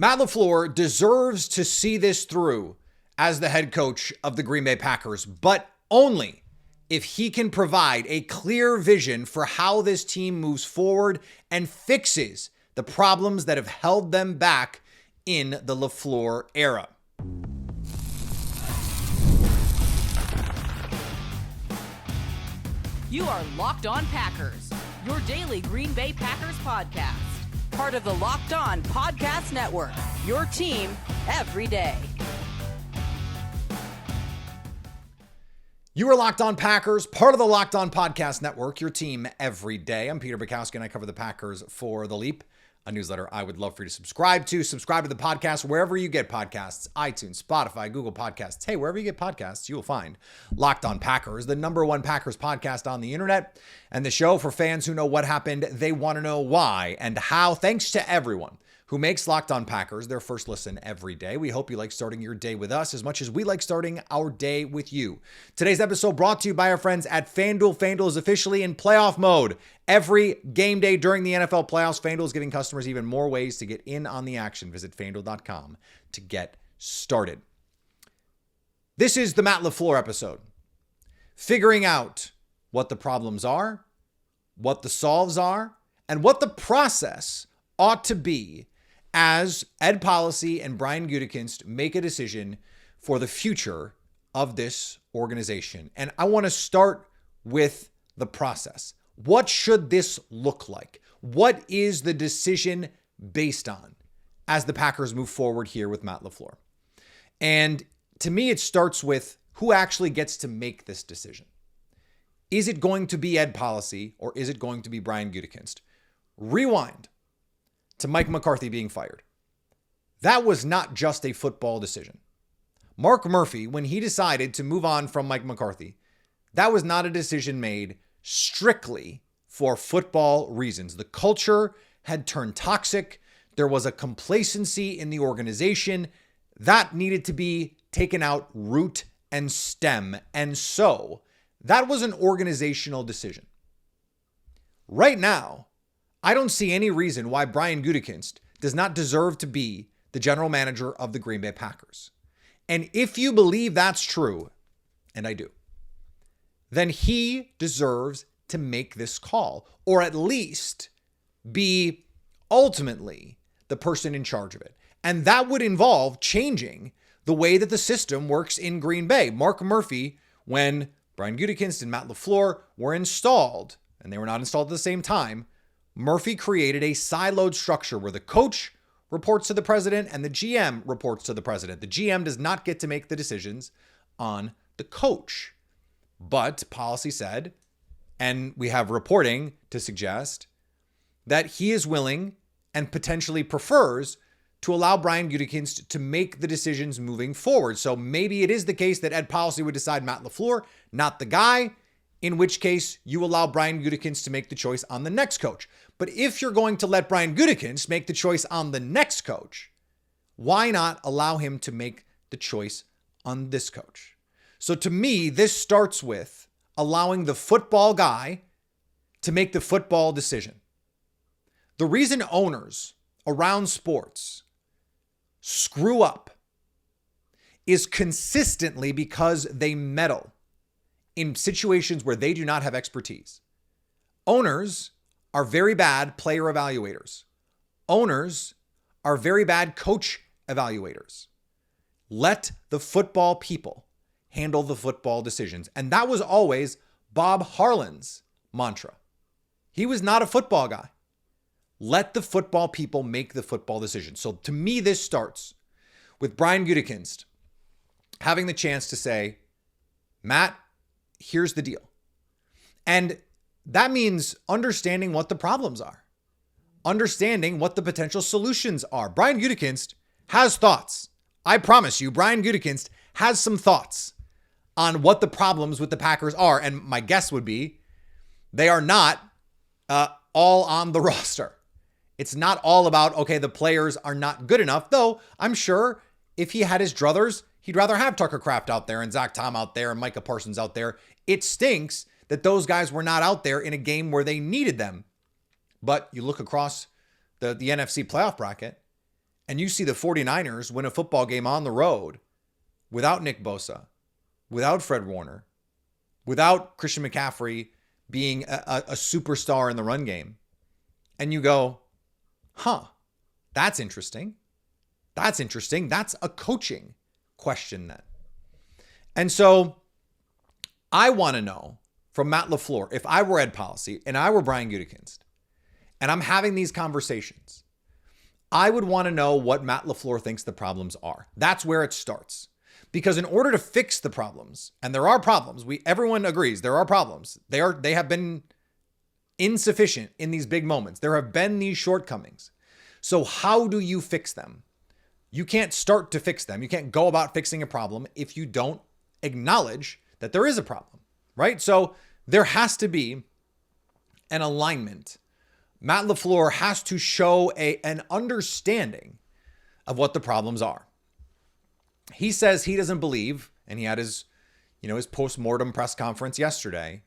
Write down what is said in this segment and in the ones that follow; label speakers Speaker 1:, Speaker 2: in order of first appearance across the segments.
Speaker 1: Matt LaFleur deserves to see this through as the head coach of the Green Bay Packers, but only if he can provide a clear vision for how this team moves forward and fixes the problems that have held them back in the LaFleur era.
Speaker 2: You are Locked On Packers, your daily Green Bay Packers podcast. Part of the Locked On Podcast Network, your team every day.
Speaker 1: You are Locked On Packers, part of the Locked On Podcast Network, your team every day. I'm Peter Bukowski, and I cover the Packers for The Leap, a newsletter I would love for you to subscribe to. Subscribe to the podcast wherever you get podcasts, iTunes, Spotify, Google Podcasts. Hey, wherever you get podcasts, you will find Locked On Packers, the #1 Packers podcast on the internet, and the show for fans who know what happened, they want to know why and how. Thanks to everyone who makes Locked On Packers their first listen every day. We hope you like starting your day with us as much as we like starting our day with you. Today's episode brought to you by our friends at FanDuel. FanDuel is officially in playoff mode. Every game day during the NFL playoffs, FanDuel is giving customers even more ways to get in on the action. Visit FanDuel.com to get started. This is the Matt LaFleur episode. Figuring out what the problems are, what the solves are, and what the process ought to be as Ed Policy and Brian Gutekunst make a decision for the future of this organization. And I want to start with the process. What should this look like? What is the decision based on as the Packers move forward here with Matt LaFleur? And to me, it starts with who actually gets to make this decision. Is it going to be Ed Policy or is it going to be Brian Gutekunst? Rewind to Mike McCarthy being fired. That was not just a football decision. Mark Murphy, when he decided to move on from Mike McCarthy, that was not a decision made strictly for football reasons. The culture had turned toxic. There was a complacency in the organization that needed to be taken out root and stem. And so that was an organizational decision. Right now, I don't see any reason why Brian Gutekunst does not deserve to be the general manager of the Green Bay Packers. And if you believe that's true, and I do, then he deserves to make this call, or at least be ultimately the person in charge of it. And that would involve changing the way that the system works in Green Bay. Mark Murphy, when Brian Gutekunst and Matt LaFleur were installed, and they were not installed at the same time, Murphy created a siloed structure where the coach reports to the president and the GM reports to the president. The GM does not get to make the decisions on the coach. But policy said, and we have reporting to suggest, that he is willing and potentially prefers to allow Brian Gutekunst to make the decisions moving forward. So maybe it is the case that Ed Policy would decide Matt LaFleur, not the guy, in which case you allow Brian Gutekunst to make the choice on the next coach. But if you're going to let Brian Gutekunst make the choice on the next coach, why not allow him to make the choice on this coach? So to me, this starts with allowing the football guy to make the football decision. The reason owners around sports screw up is consistently because they meddle in situations where they do not have expertise. Owners are very bad player evaluators. Owners are very bad coach evaluators. Let the football people handle the football decisions. And that was always Bob Harlan's mantra. He was not a football guy. Let the football people make the football decisions. So to me, this starts with Brian Gutekunst having the chance to say, Matt, here's the deal. And that means understanding what the problems are, understanding what the potential solutions are. Brian Gutekunst has thoughts. I promise you, Brian Gutekunst has some thoughts on what the problems with the Packers are. And my guess would be they are not all on the roster. It's not all about, okay, the players are not good enough, though I'm sure if he had his druthers, he'd rather have Tucker Kraft out there and Zach Tom out there and Micah Parsons out there. It stinks that those guys were not out there in a game where they needed them. But you look across the NFC playoff bracket, and you see the 49ers win a football game on the road without Nick Bosa, without Fred Warner, without Christian McCaffrey being a superstar in the run game, and you go, that's interesting. That's interesting. That's a coaching question then. And so I want to know from Matt LaFleur, if I were Ed Policy and I were Brian Gutekunst, and I'm having these conversations, I would want to know what Matt LaFleur thinks the problems are. That's where it starts. Because in order to fix the problems, and there are problems, everyone agrees there are problems. They have been insufficient in these big moments. There have been these shortcomings. So how do you fix them? You can't start to fix them. You can't go about fixing a problem if you don't acknowledge that there is a problem, right? So there has to be an alignment. Matt LaFleur has to show an understanding of what the problems are. He says he doesn't believe, and he had his post-mortem press conference yesterday,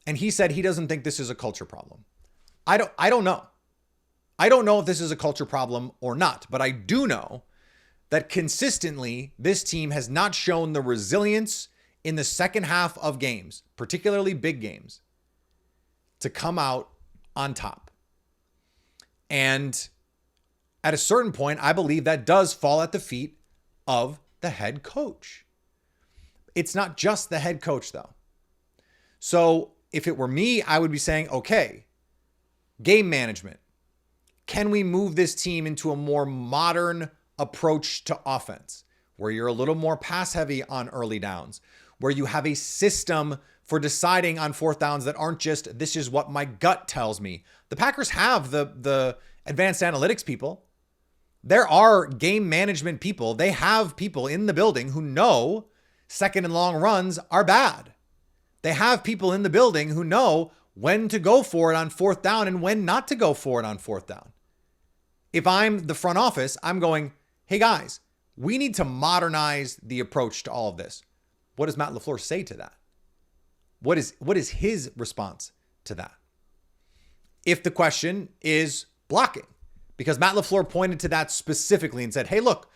Speaker 1: and he said he doesn't think this is a culture problem. I don't know. I don't know if this is a culture problem or not, but I do know that consistently this team has not shown the resilience in the second half of games, particularly big games, to come out on top. And at a certain point, I believe that does fall at the feet of the head coach. It's not just the head coach, though. So if it were me, I would be saying, okay, game management. Can we move this team into a more modern approach to offense, where you're a little more pass heavy on early downs, where you have a system for deciding on fourth downs that aren't just, this is what my gut tells me. The Packers have the advanced analytics people. There are game management people. They have people in the building who know second and long runs are bad. They have people in the building who know when to go for it on fourth down and when not to go for it on fourth down. If I'm the front office, I'm going, hey guys, we need to modernize the approach to all of this. What does Matt LaFleur say to that? What is his response to that? If the question is blocking, because Matt LaFleur pointed to that specifically and said, hey, look,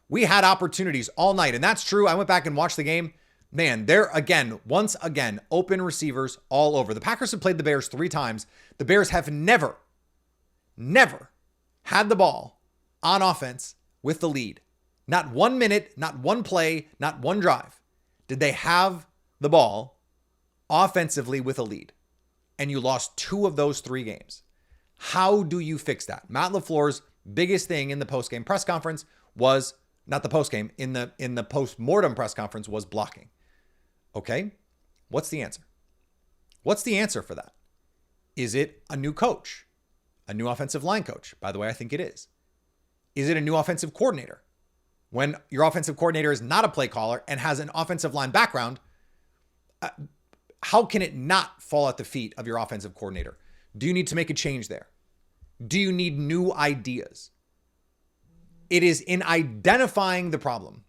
Speaker 1: we had opportunities all night. And that's true. I went back and watched the game. Man, once again, open receivers all over. The Packers have played the Bears 3 times. The Bears have never had the ball on offense with the lead. Not 1 minute, not one play, not one drive did they have the ball offensively with a lead. And you lost 2 of those 3 games. How do you fix that? Matt LaFleur's biggest thing in the post-game press conference was, not the post-game, in the post-mortem press conference was blocking. Okay, what's the answer? What's the answer for that? Is it a new coach? A new offensive line coach? By the way, I think it is. Is it a new offensive coordinator? When your offensive coordinator is not a play caller and has an offensive line background, how can it not fall at the feet of your offensive coordinator? Do you need to make a change there? Do you need new ideas? It is in identifying the problem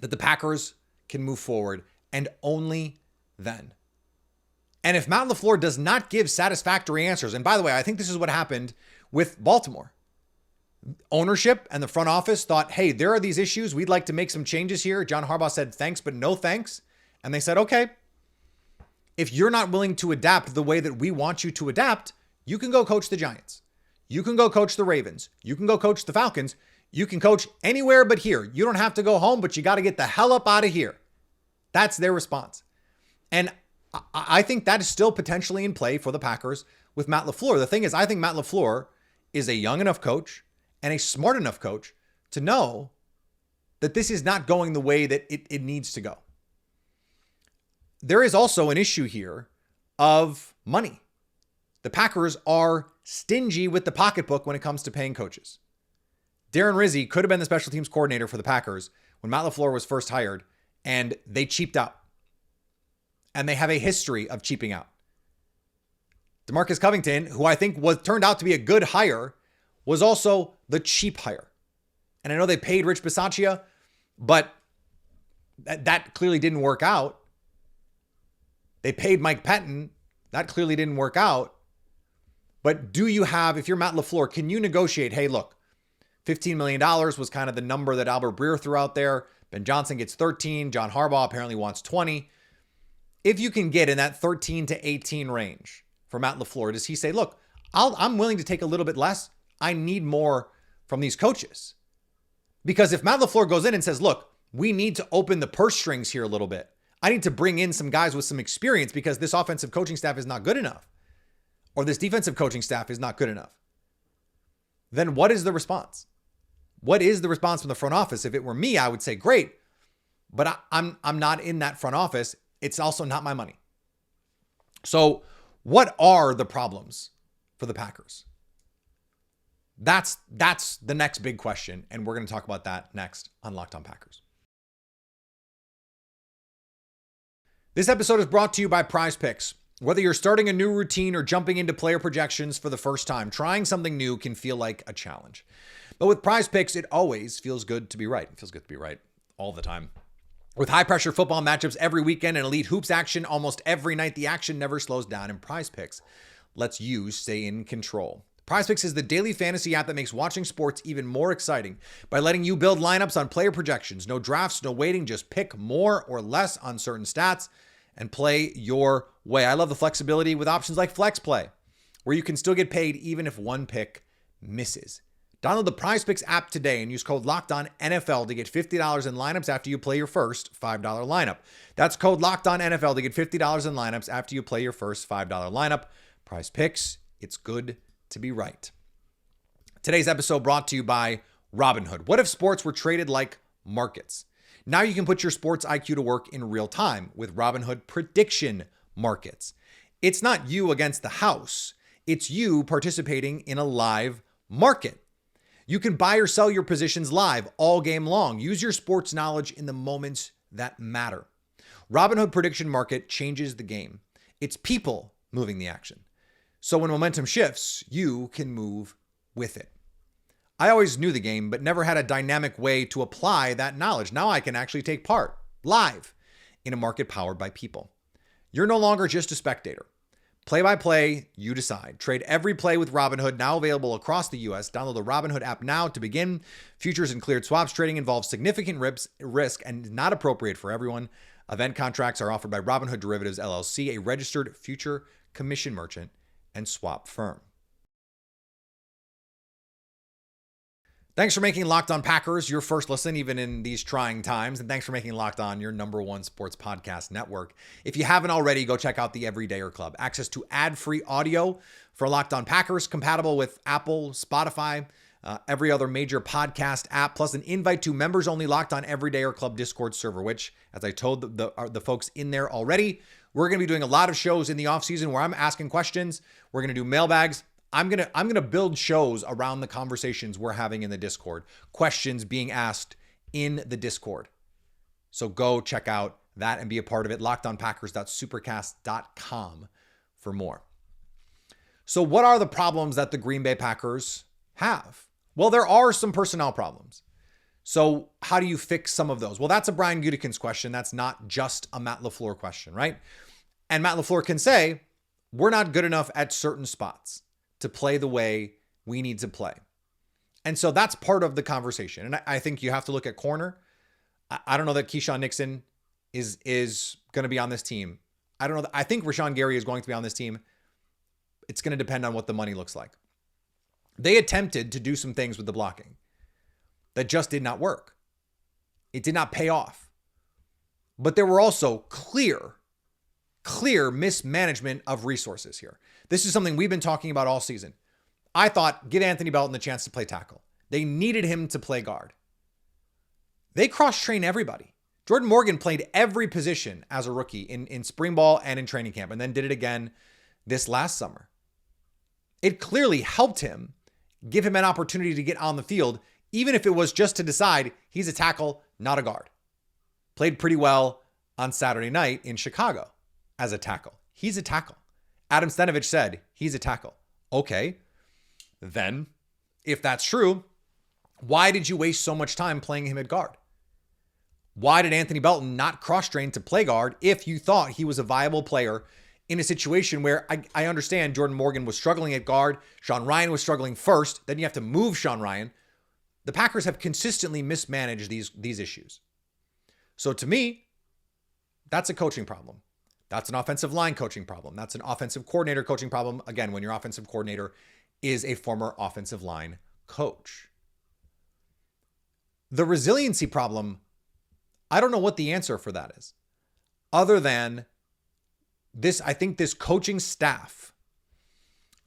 Speaker 1: that the Packers can move forward, and only then. And if Matt LaFleur does not give satisfactory answers, and by the way, I think this is what happened with Baltimore. Ownership and the front office thought, hey, there are these issues. We'd like to make some changes here. John Harbaugh said, thanks, but no thanks. And they said, okay, if you're not willing to adapt the way that we want you to adapt, you can go coach the Giants. You can go coach the Ravens. You can go coach the Falcons. You can coach anywhere but here. You don't have to go home, but you got to get the hell up out of here. That's their response. And I think that is still potentially in play for the Packers with Matt LaFleur. The thing is, I think Matt LaFleur is a young enough coach and a smart enough coach to know that this is not going the way that it needs to go. There is also an issue here of money. The Packers are stingy with the pocketbook when it comes to paying coaches. Darren Rizzi could have been the special teams coordinator for the Packers when Matt LaFleur was first hired, and they cheaped out. And they have a history of cheaping out. DeMarcus Covington, who I think turned out to be a good hire, was also the cheap hire. And I know they paid Rich Bisaccia, but that clearly didn't work out. They paid Mike Pettin. That clearly didn't work out. But do you have, if you're Matt LaFleur, can you negotiate, hey, look, $15 million was kind of the number that Albert Breer threw out there. Ben Johnson gets 13. John Harbaugh apparently wants 20. If you can get in that 13 to 18 range for Matt LaFleur, does he say, look, I'm willing to take a little bit less. I need more from these coaches. Because if Matt LaFleur goes in and says, look, we need to open the purse strings here a little bit. I need to bring in some guys with some experience because this offensive coaching staff is not good enough. Or this defensive coaching staff is not good enough. Then what is the response? What is the response from the front office? If it were me, I would say, great, but I'm not in that front office. It's also not my money. So what are the problems for the Packers? That's the next big question, and we're going to talk about that next on Locked On Packers. This episode is brought to you by Prize Picks. Whether you're starting a new routine or jumping into player projections for the first time, trying something new can feel like a challenge. But with Prize Picks, it always feels good to be right. It feels good to be right all the time. With high-pressure football matchups every weekend and elite hoops action almost every night, the action never slows down, and Prize Picks lets you stay in control. Prize Picks is the daily fantasy app that makes watching sports even more exciting by letting you build lineups on player projections. No drafts, no waiting, just pick more or less on certain stats and play your way. I love the flexibility with options like Flex Play, where you can still get paid even if one pick misses. Download the Prize Picks app today and use code LOCKEDONNFL to get $50 in lineups after you play your first $5 lineup. That's code LOCKEDONNFL to get $50 in lineups after you play your first $5 lineup. Prize Picks, it's good to be right. Today's episode brought to you by Robinhood. What if sports were traded like markets? Now you can put your sports IQ to work in real time with Robinhood prediction markets. It's not you against the house. It's you participating in a live market. You can buy or sell your positions live all game long. Use your sports knowledge in the moments that matter. Robinhood prediction market changes the game. It's people moving the action. So when momentum shifts, you can move with it. I always knew the game, but never had a dynamic way to apply that knowledge. Now I can actually take part live in a market powered by people. You're no longer just a spectator. Play by play, you decide. Trade every play with Robinhood, now available across the U.S. Download the Robinhood app now to begin. Futures and cleared swaps trading involves significant risk and is not appropriate for everyone. Event contracts are offered by Robinhood Derivatives LLC, a registered future commission merchant and swap firm. Thanks for making Locked On Packers your first listen, even in these trying times. And thanks for making Locked On your number one sports podcast network. If you haven't already, go check out the Everydayer Club. Access to ad-free audio for Locked On Packers, compatible with Apple, Spotify, every other major podcast app, plus an invite to members-only Locked On Everydayer Club Discord server, which, as I told the folks in there already, we're going to be doing a lot of shows in the offseason where I'm asking questions. We're going to do mailbags. I'm gonna build shows around the conversations we're having in the Discord, questions being asked in the Discord. So go check out that and be a part of it. LockedOnPackers.supercast.com for more. So what are the problems that the Green Bay Packers have? Well, there are some personnel problems. So how do you fix some of those? Well, that's a Brian Gutekunst question. That's not just a Matt LaFleur question, right? And Matt LaFleur can say, we're not good enough at certain spots to play the way we need to play. And so that's part of the conversation. And I think you have to look at corner. I don't know that Keyshawn Nixon is going to be on this team. I don't know. I think Rashawn Gary is going to be on this team. It's going to depend on what the money looks like. They attempted to do some things with the blocking that just did not work. It did not pay off. But there were also clear mismanagement of resources here. This is something we've been talking about all season. I thought, give Anthony Belton the chance to play tackle. They needed him to play guard. They cross-train everybody. Jordan Morgan played every position as a rookie in spring ball and in training camp, and then did it again this last summer. It clearly helped him, give him an opportunity to get on the field, even if it was just to decide he's a tackle, not a guard. Played pretty well on Saturday night in Chicago as a tackle. He's a tackle. Adam Stenavich said he's a tackle. Okay, then if that's true, why did you waste so much time playing him at guard? Why did Anthony Belton not cross-train to play guard if you thought he was a viable player in a situation where I understand Jordan Morgan was struggling at guard, Sean Rhyan was struggling first, then you have to move Sean Rhyan. the Packers have consistently mismanaged these issues. So to me, that's a coaching problem. That's an offensive line coaching problem. That's an offensive coordinator coaching problem. Again, when your offensive coordinator is a former offensive line coach. The resiliency problem, I don't know what the answer for that is. Other than this, I think this coaching staff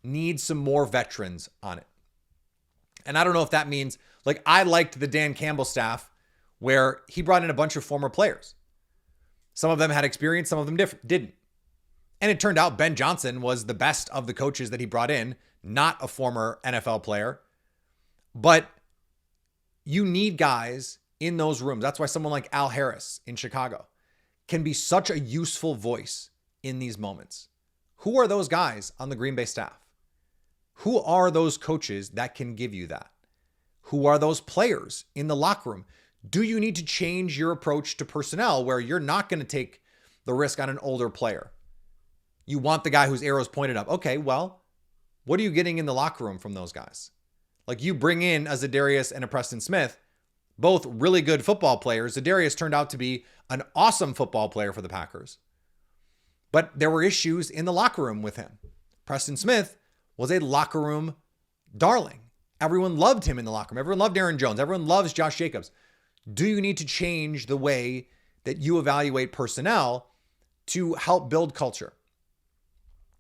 Speaker 1: needs some more veterans on it. And I don't know if that means, like, I liked the Dan Campbell staff where he brought in a bunch of former players. Some of them had experience, some of them didn't. And it turned out Ben Johnson was the best of the coaches that he brought in, not a former NFL player. But you need guys in those rooms. That's why someone like Al Harris in Chicago can be such a useful voice in these moments. Who are those guys on the Green Bay staff? Who are those coaches that can give you that? Who are those players in the locker room? Do you need to change your approach to personnel where you're not going to take the risk on an older player? You want the guy whose arrow's pointed up. Okay, well, what are you getting in the locker room from those guys? Like, you bring in a Za'Darius and a Preston Smith, both really good football players. Za'Darius turned out to be an awesome football player for the Packers. But there were issues in the locker room with him. Preston Smith was a locker room darling. Everyone loved him in the locker room. Everyone loved Aaron Jones. Everyone loves Josh Jacobs. Do you need to change the way that you evaluate personnel to help build culture?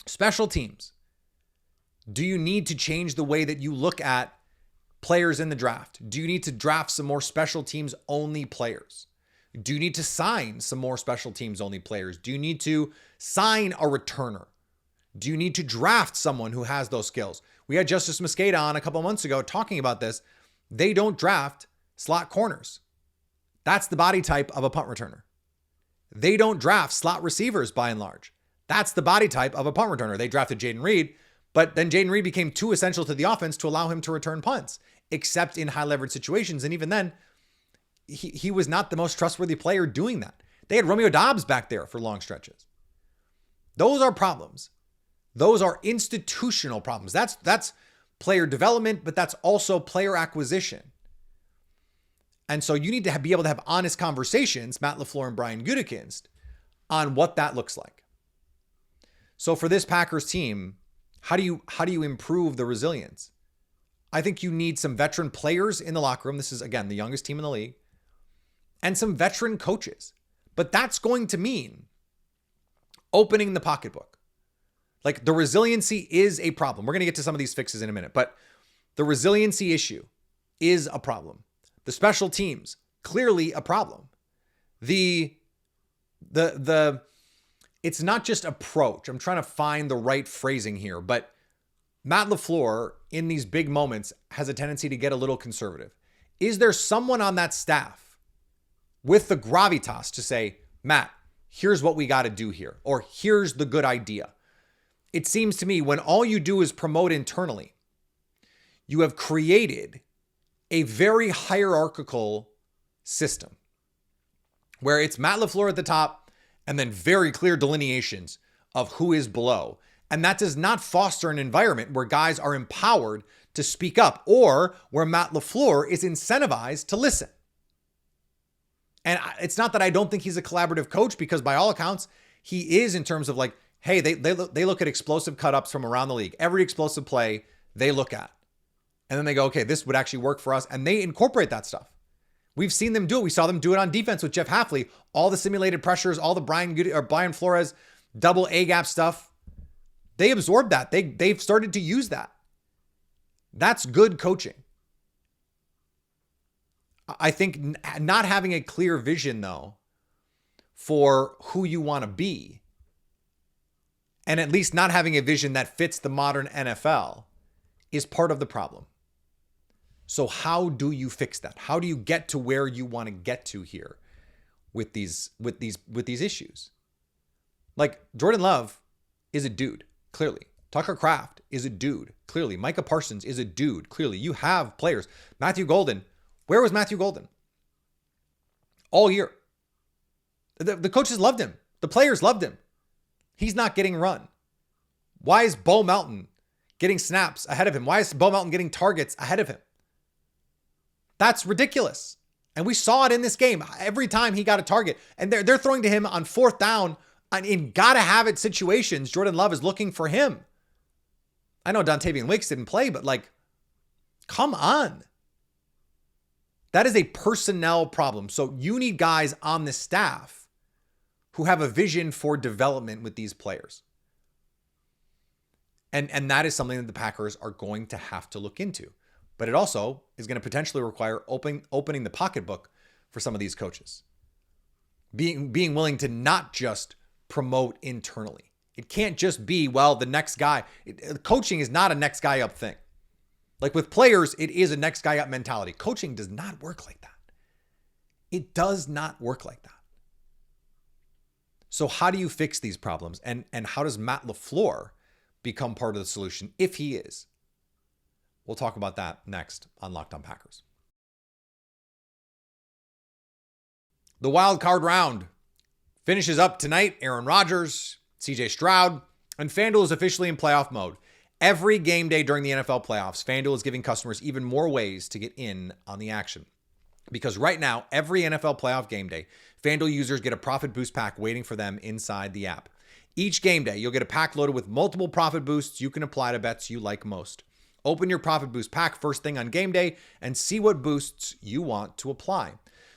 Speaker 1: Special teams. Do you need to change the way that you look at players in the draft? Do you need to draft some more special teams only players? Do you need to sign some more special teams only players? Do you need to sign a returner? Do you need to draft someone who has those skills? We had Justice Mosqueda on a couple months ago talking about this. They don't draft slot corners. That's the body type of a punt returner. They don't draft slot receivers by and large. That's the body type of a punt returner. They drafted Jaden Reed, but then Jaden Reed became too essential to the offense to allow him to return punts, except in high leverage situations. And even then, he was not the most trustworthy player doing that. They had Romeo Doubs back there for long stretches. Those are problems. Those are institutional problems. That's player development, but that's also player acquisition. And so you need to be able to have honest conversations, Matt LaFleur and Brian Gutekunst, on what that looks like. So for this Packers team, how do you improve the resilience? I think you need some veteran players in the locker room. This is, again, the youngest team in the league. And some veteran coaches. But that's going to mean opening the pocketbook. Like, the resiliency is a problem. We're going to get to some of these fixes in a minute, but the resiliency issue is a problem. The special teams, clearly a problem. It's not just approach. I'm trying to find the right phrasing here, but Matt LaFleur in these big moments has a tendency to get a little conservative. Is there someone on that staff with the gravitas to say, Matt, here's what we got to do here, or here's the good idea? It seems to me when all you do is promote internally, you have created a very hierarchical system where it's Matt LaFleur at the top and then very clear delineations of who is below. And that does not foster an environment where guys are empowered to speak up or where Matt LaFleur is incentivized to listen. And it's not that I don't think he's a collaborative coach, because by all accounts, he is, in terms of like, hey, they look at explosive cut-ups from around the league. Every explosive play they look at. And then they go, okay, this would actually work for us. And they incorporate that stuff. We've seen them do it. We saw them do it on defense with Jeff Hafley. All the simulated pressures, all the Brian Flores double A-gap stuff. They absorbed that. They've started to use that. That's good coaching. I think not having a clear vision, though, for who you want to be, and at least not having a vision that fits the modern NFL, is part of the problem. So how do you fix that? How do you get to where you want to get to here with these issues? Like, Jordan Love is a dude, clearly. Tucker Kraft is a dude, clearly. Micah Parsons is a dude, clearly. You have players. Matthew Golden. Where was Matthew Golden? All year. The coaches loved him. The players loved him. He's not getting run. Why is Bo Melton getting snaps ahead of him? Why is Bo Melton getting targets ahead of him? That's ridiculous. And we saw it in this game. Every time he got a target, and they're throwing to him on fourth down in gotta have it situations. Jordan Love is looking for him. I know Dontavian Wicks didn't play, but like, come on. That is a personnel problem. So you need guys on the staff who have a vision for development with these players. And that is something that the Packers are going to have to look into. But it also is going to potentially require opening the pocketbook for some of these coaches. Being willing to not just promote internally. It can't just be, well, the next guy. Coaching is not a next guy up thing. Like with players, it is a next guy up mentality. Coaching does not work like that. It does not work like that. So how do you fix these problems? And how does Matt LaFleur become part of the solution if he is? We'll talk about that next on Locked On Packers. The wild card round finishes up tonight. Aaron Rodgers, CJ Stroud, and FanDuel is officially in playoff mode. Every game day during the NFL playoffs, FanDuel is giving customers even more ways to get in on the action. Because right now, every NFL playoff game day, FanDuel users get a profit boost pack waiting for them inside the app. Each game day, you'll get a pack loaded with multiple profit boosts you can apply to bets you like most. Open your profit boost pack first thing on game day and see what boosts you want to apply.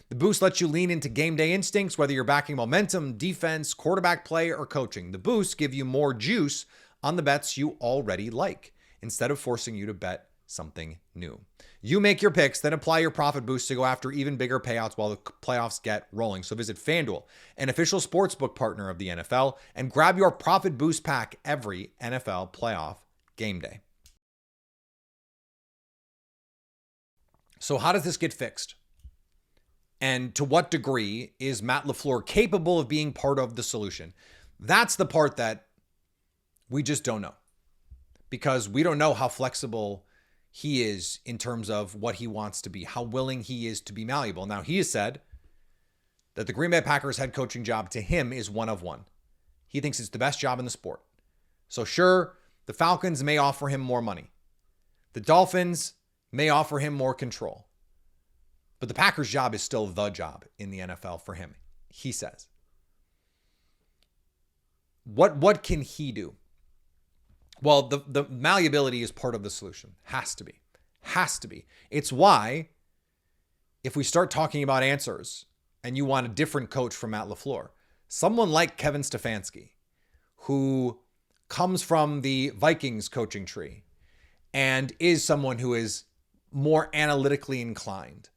Speaker 1: The boost lets you lean into game day instincts, whether you're backing momentum, defense, quarterback play, or coaching. The boosts give you more juice on the bets you already like, instead of forcing you to bet something new. You make your picks, then apply your profit boost to go after even bigger payouts while the playoffs get rolling. So visit FanDuel, an official sportsbook partner of the NFL, and grab your profit boost pack every NFL playoff game day. So how does this get fixed? And to what degree is Matt LaFleur capable of being part of the solution? That's the part that we just don't know, because we don't know how flexible he is in terms of what he wants to be, how willing he is to be malleable. Now, he has said that the Green Bay Packers head coaching job to him is one of one. He thinks it's the best job in the sport. So sure, the Falcons may offer him more money. The Dolphins may offer him more control. But the Packers job is still the job in the NFL for him, he says. What can he do? Well, the malleability is part of the solution. Has to be. Has to be. It's why, if we start talking about answers and you want a different coach from Matt LaFleur, someone like Kevin Stefanski, who comes from the Vikings coaching tree and is someone who is more analytically inclined,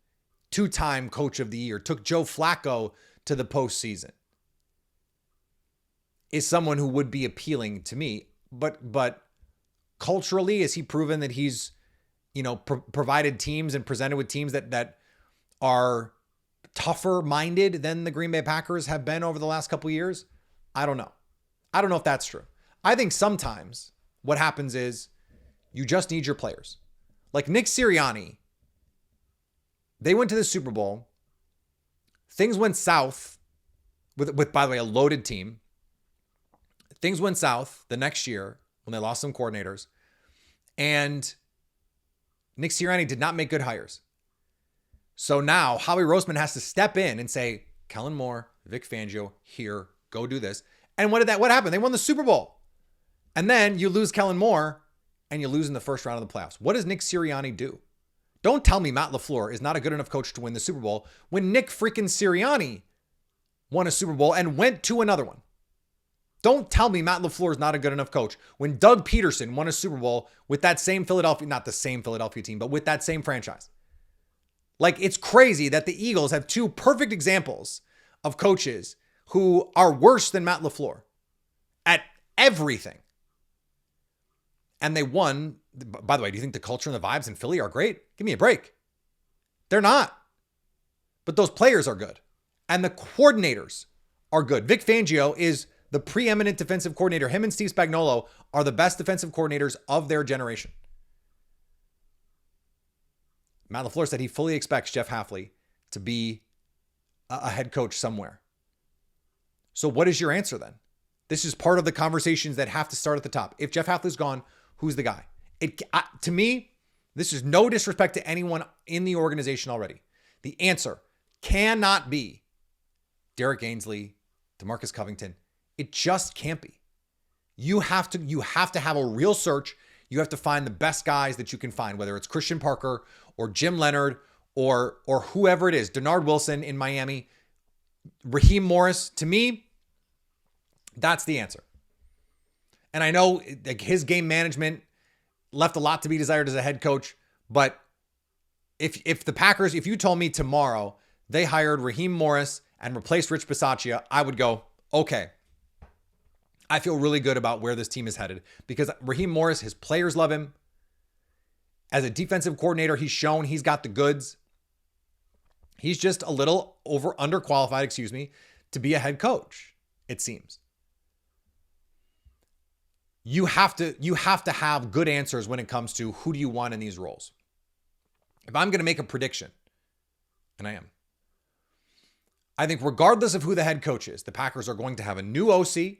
Speaker 1: two-time coach of the year, took Joe Flacco to the postseason, is someone who would be appealing to me. But culturally, has he proven that he's, provided teams and presented with teams that are tougher minded than the Green Bay Packers have been over the last couple of years? I don't know. I don't know if that's true. I think sometimes what happens is you just need your players. Like Nick Sirianni, they went to the Super Bowl. Things went south with, by the way, a loaded team. Things went south the next year when they lost some coordinators. And Nick Sirianni did not make good hires. So now Howie Roseman has to step in and say, Kellen Moore, Vic Fangio, here, go do this. And what happened? They won the Super Bowl. And then you lose Kellen Moore and you lose in the first round of the playoffs. What does Nick Sirianni do? Don't tell me Matt LaFleur is not a good enough coach to win the Super Bowl when Nick freaking Sirianni won a Super Bowl and went to another one. Don't tell me Matt LaFleur is not a good enough coach when Doug Peterson won a Super Bowl with that same Philadelphia, not the same Philadelphia team, but with that same franchise. Like, it's crazy that the Eagles have two perfect examples of coaches who are worse than Matt LaFleur at everything. And they won. By the way, do you think the culture and the vibes in Philly are great? Give me a break. They're not. But those players are good. And the coordinators are good. Vic Fangio is the preeminent defensive coordinator. Him and Steve Spagnuolo are the best defensive coordinators of their generation. Matt LaFleur said he fully expects Jeff Hafley to be a head coach somewhere. So what is your answer then? This is part of the conversations that have to start at the top. If Jeff Hafley's gone, who's the guy? To me, this is no disrespect to anyone in the organization already. The answer cannot be Derek Ainsley, DeMarcus Covington. It just can't be. You have to have a real search. You have to find the best guys that you can find, whether it's Christian Parker or Jim Leonard or whoever it is, Denard Wilson in Miami, Raheem Morris. To me, that's the answer. And I know like his game management left a lot to be desired as a head coach, but if the Packers, if you told me tomorrow they hired Raheem Morris and replaced Rich Bisaccia, I would go, okay. I feel really good about where this team is headed because Raheem Morris, his players love him. As a defensive coordinator, he's shown he's got the goods. He's just a little underqualified, to be a head coach, it seems. You have to have good answers when it comes to who do you want in these roles. If I'm going to make a prediction, and I am, I think regardless of who the head coach is, the Packers are going to have a new OC,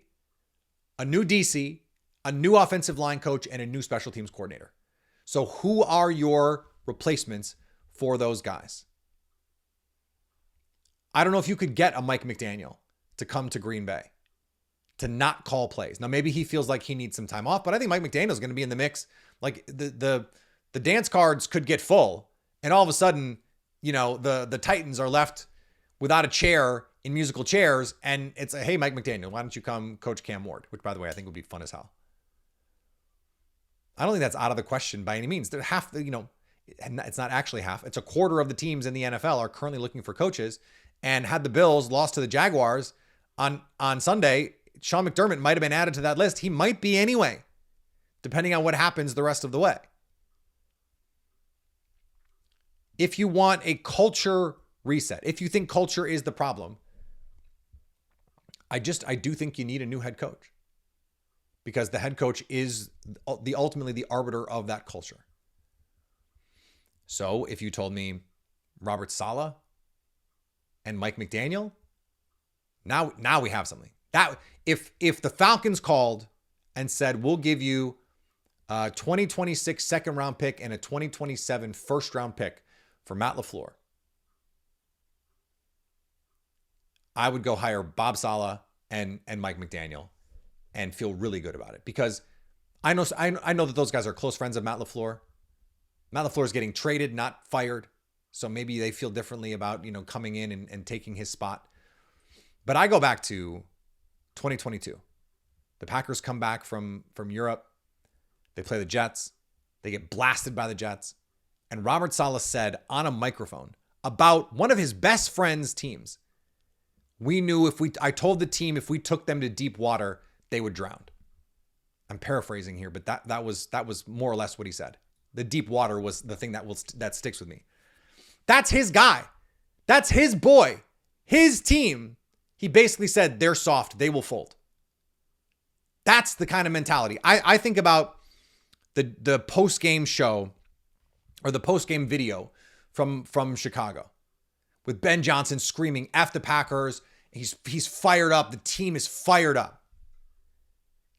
Speaker 1: a new DC, a new offensive line coach, and a new special teams coordinator. So who are your replacements for those guys? I don't know if you could get a Mike McDaniel to come to Green Bay to not call plays. Now, maybe he feels like he needs some time off, but I think Mike McDaniel is going to be in the mix. Like the dance cards could get full, and all of a sudden, the Titans are left without a chair in musical chairs, and it's hey, Mike McDaniel, why don't you come coach Cam Ward? Which, by the way, I think would be fun as hell. I don't think that's out of the question by any means. They're half, it's not actually half. It's a quarter of the teams in the NFL are currently looking for coaches. And had the Bills lost to the Jaguars on Sunday, Sean McDermott might have been added to that list. He might be anyway, depending on what happens the rest of the way. If you want a culture reset, if you think culture is the problem, I do think you need a new head coach because the head coach is ultimately the arbiter of that culture. So if you told me Robert Saleh and Mike McDaniel, now we have something. That if the Falcons called and said, we'll give you a 2026 second round pick and a 2027 first round pick for Matt LaFleur, I would go hire Bob Saleh and Mike McDaniel and feel really good about it because I know that those guys are close friends of Matt LaFleur. Matt LaFleur is getting traded, not fired. So maybe they feel differently about, coming in and taking his spot. But I go back to 2022. The Packers come back from Europe. They play the Jets. They get blasted by the Jets. And Robert Saleh said on a microphone about one of his best friend's teams, I told the team if we took them to deep water, they would drown. I'm paraphrasing here, but that was more or less what he said. The deep water was the thing that sticks with me. That's his guy. That's his boy. His team. He basically said they're soft. They will fold. That's the kind of mentality. I think about the post-game show or the post-game video from Chicago with Ben Johnson screaming F the Packers. He's fired up. The team is fired up.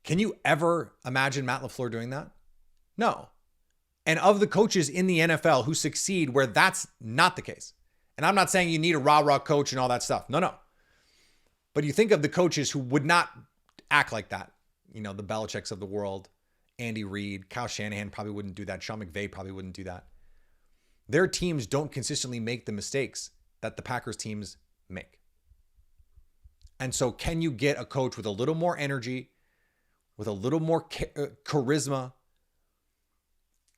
Speaker 1: Can you ever imagine Matt LaFleur doing that? No. And of the coaches in the NFL who succeed where that's not the case. And I'm not saying you need a rah-rah coach and all that stuff. No. But you think of the coaches who would not act like that. The Belichicks of the world, Andy Reid, Kyle Shanahan probably wouldn't do that. Sean McVay probably wouldn't do that. Their teams don't consistently make the mistakes that the Packers teams make. And so can you get a coach with a little more energy, with a little more charisma,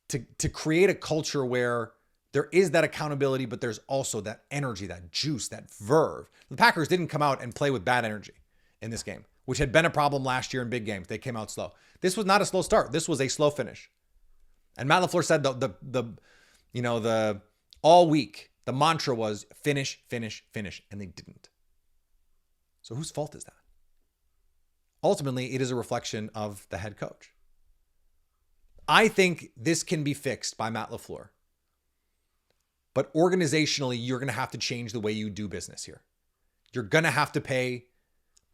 Speaker 1: to create a culture where there is that accountability, but there's also that energy, that juice, that verve. The Packers didn't come out and play with bad energy in this game, which had been a problem last year in big games. They came out slow. This was not a slow start. This was a slow finish. And Matt LaFleur said the all week, the mantra was finish, finish, finish, and they didn't. So whose fault is that? Ultimately, it is a reflection of the head coach. I think this can be fixed by Matt LaFleur. But organizationally, you're going to have to change the way you do business here. You're going to have to pay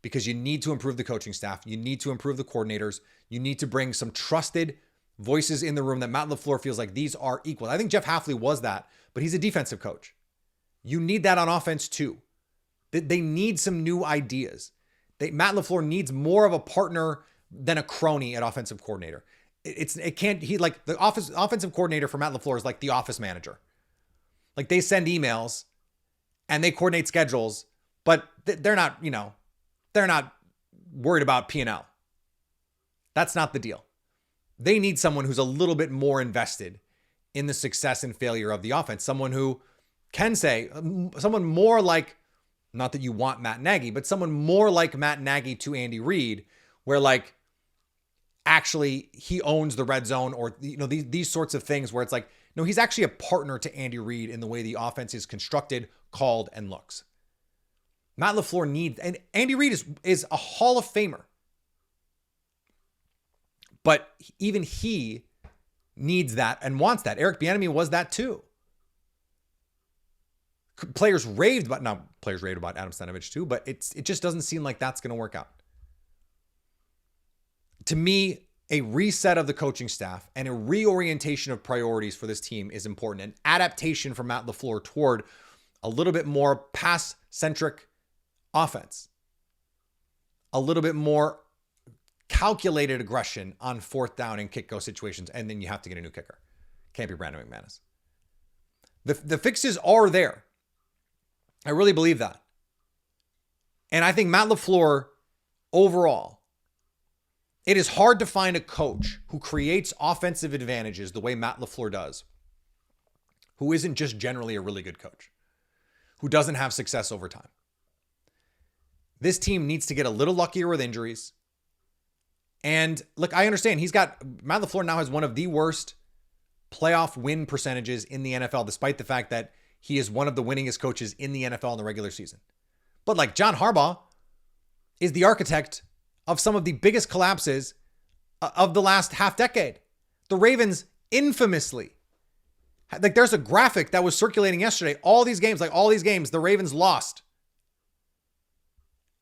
Speaker 1: because you need to improve the coaching staff. You need to improve the coordinators. You need to bring some trusted voices in the room that Matt LaFleur feels like these are equal. I think Jeff Hafley was that but he's a defensive coach. You need that on offense too. They need some new ideas. Matt LaFleur needs more of a partner than a crony at offensive coordinator. The offensive coordinator for Matt LaFleur is like the office manager. Like they send emails and they coordinate schedules, but they're not worried about P&L. That's not the deal. They need someone who's a little bit more invested in the success and failure of the offense. Someone who can say, someone more like, not that you want Matt Nagy, but someone more like Matt Nagy to Andy Reid, where like actually he owns the red zone, or these sorts of things where it's like, no, he's actually a partner to Andy Reid in the way the offense is constructed, called, and looks. Matt LaFleur needs, and Andy Reid is a Hall of Famer. But even he needs that and wants that. Eric Bieniemy was that too. Players raved about Adam Stenavich too, but it just doesn't seem like that's going to work out. To me, a reset of the coaching staff and a reorientation of priorities for this team is important. An adaptation from Matt LaFleur toward a little bit more pass-centric offense. A little bit more calculated aggression on fourth down and kick go situations, and then you have to get a new kicker. Can't be Brandon McManus. The fixes are there. I really believe that. And I think Matt LaFleur, overall, it is hard to find a coach who creates offensive advantages the way Matt LaFleur does, who isn't just generally a really good coach, who doesn't have success over time. This team needs to get a little luckier with injuries. And look, I understand Matt LaFleur now has one of the worst playoff win percentages in the NFL, despite the fact that he is one of the winningest coaches in the NFL in the regular season. But like John Harbaugh is the architect of some of the biggest collapses of the last half decade. The Ravens infamously, like there's a graphic that was circulating yesterday. All these games, the Ravens lost.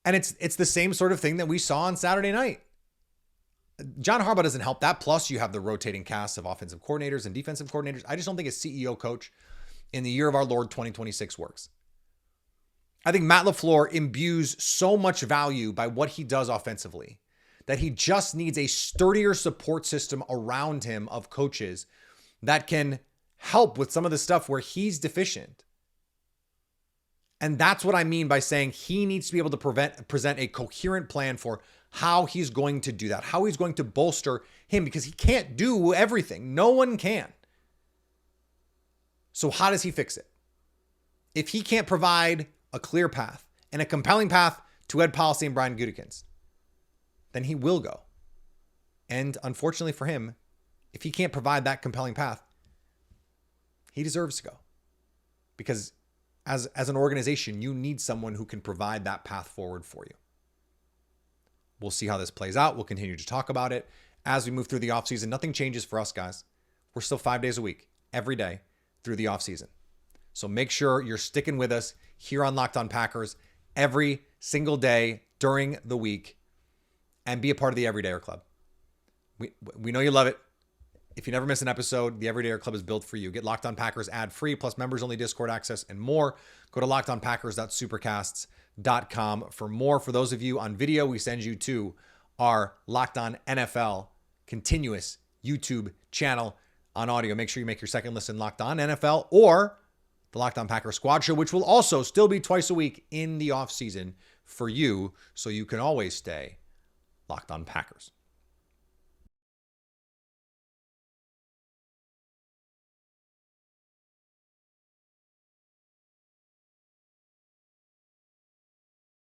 Speaker 1: And it's the same sort of thing that we saw on Saturday night. John Harbaugh doesn't help that. Plus, you have the rotating cast of offensive coordinators and defensive coordinators. I just don't think a CEO coach in the year of our Lord 2026 works. I think Matt LaFleur imbues so much value by what he does offensively that he just needs a sturdier support system around him of coaches that can help with some of the stuff where he's deficient. And that's what I mean by saying he needs to be able to present a coherent plan for how he's going to do that, how he's going to bolster him, because he can't do everything. No one can. So how does he fix it? If he can't provide a clear path and a compelling path to Ed Policy and Brian Gutekunst, then he will go. And unfortunately for him, if he can't provide that compelling path, he deserves to go. Because as an organization, you need someone who can provide that path forward for you. We'll see how this plays out. We'll continue to talk about it as we move through the offseason. Nothing changes for us, guys. We're still 5 days a week, every day through the offseason. So make sure you're sticking with us here on Locked On Packers every single day during the week and be a part of the Everydayer Club. We know you love it. If you never miss an episode, the Everydayer Club is built for you. Get Locked On Packers ad-free, plus members-only Discord access and more. Go to lockedonpackers.supercasts.com for more. For those of you on video, we send you to our Locked On NFL continuous YouTube channel. On audio, make sure you make your second listen Locked On NFL or the Locked On Packers Squad Show, which will also still be twice a week in the offseason for you, so you can always stay Locked On Packers.